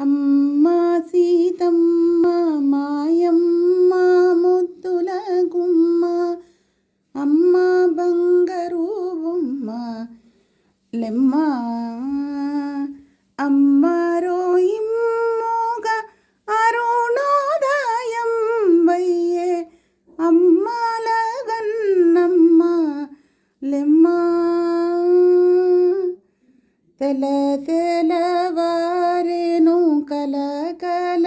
అమ్మ సీతమ్మ మాయమ్మ ముద్దుల గుమ్మ, అమ్మ బంగారు బొమ్మ లెమ్మ. అమ్మ రోయిమ్మోగ అరుణోదయం వయ్యే, అమ్మలగన్నమ్మ లెమ్మ. తెల తెలవారేను కలకల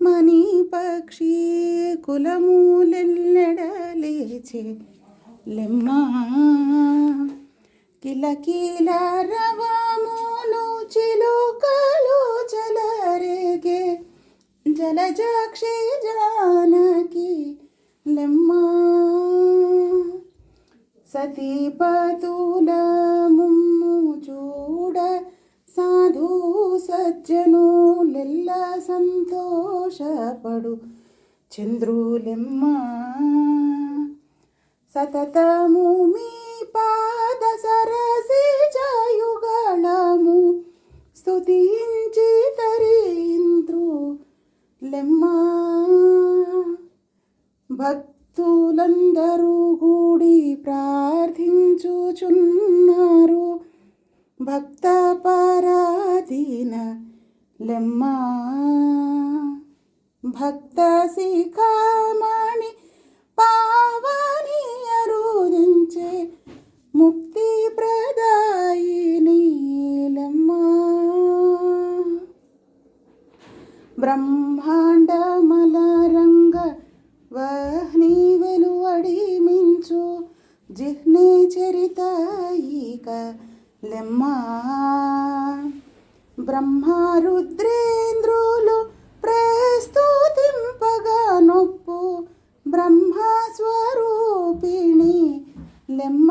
మణి పక్షి, కులములెల్లెడలేచే లెమ్మ. కిలకిల రవములు చిలుకలు చెలరేగే, జలజాక్షి జానకి లెమ్మ. సతీపతుల ముమ్ము చూడ సాధు సజ్జనులెల్ల సంతోషపడు చంద్రులెమ్మ. సతతము మీ పాద సరసి జయుగళము స్తుతించి తరింద్రు లెమ్మ. భక్తులందరూ కూడి ప్రార్థించుచున్నారు, భక్త పరాధీన లెమ్మ. భక్త శిఖామణి పావని అరుదించే ముక్తి ప్రదాయిని లెమ్మ. బ్రహ్మాండమలరంగ వహ్ని వెలువడి మించు జిహ్నే చరితాయిక లెమ్మ. బ్రహ్మ రుద్రేంద్రులు ప్రస్తుతింపగా నొప్పు బ్రహ్మస్వరూపిణి లెమ్మ.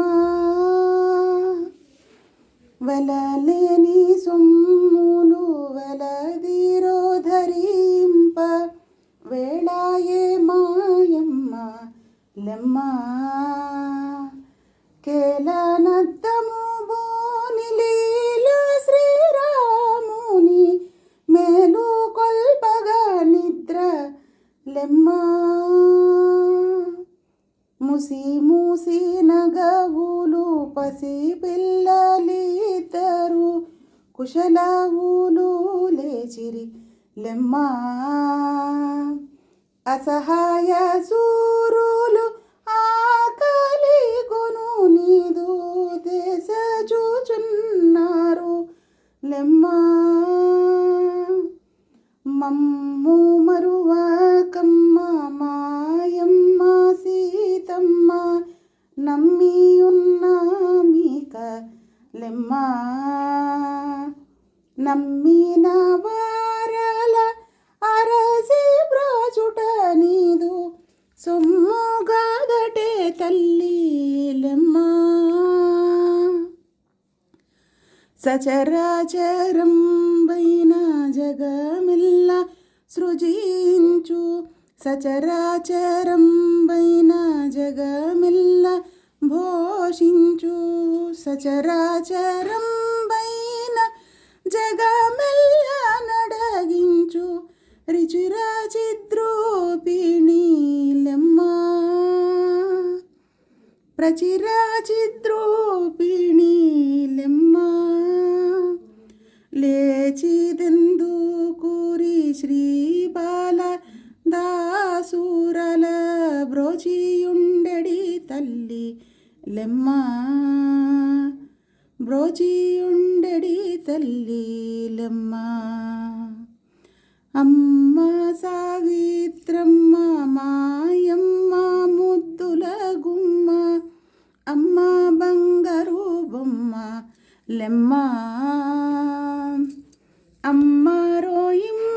వెలలేని సొమ్ములు వెలదిరో ధరింప వేళాయే మాయమ్మ లెమ్మ. కేలనద్దము బోనిలీల శ్రీరాముని మేలు కొల్పగా నిద్ర లెమ్మ. ముసి మూసి నగవులు పసి పిల్లలిద్దరు కుశలవులు లేచిరి లెమ్మ. అసహాయ సూరులు ఆకలి కొను నీదు దేశ చూచున్నారు లెమ్మ. మమ్ము మరువకమ్మ మాయమ్మ సీతమ్మ నమ్మియున్నామిక లెమ్మ. నమ్మిన వారల అరసి బ్రాచుట నీదు సొమ్ముగాదటే తల్లి లెమ్మ. సచరాచరం వైన జగమిల్ల సృజించు, సచరాచరం వైన జగమిల్ల భోషించు. సచరాచరం వైన జగమెల్ల నడగించు రుచిరాచిద్రూపిణి లెమ్మ. ప్రచిరాచిద్రూపిణి లెమ్మ. లేచిదెందు కూరి శ్రీబాల దాసురల బ్రోచియుండెడి తల్లి లెమ్మ. బ్రోచియుండెడి తల్లి లెమ్మ. అమ్మ సావిత్రమ్మ మాయమ్మ ముద్దుల గుమ్మ, అమ్మ బంగారు బొమ్మ లెమ్మ. అమ్మ రోయిమ్మ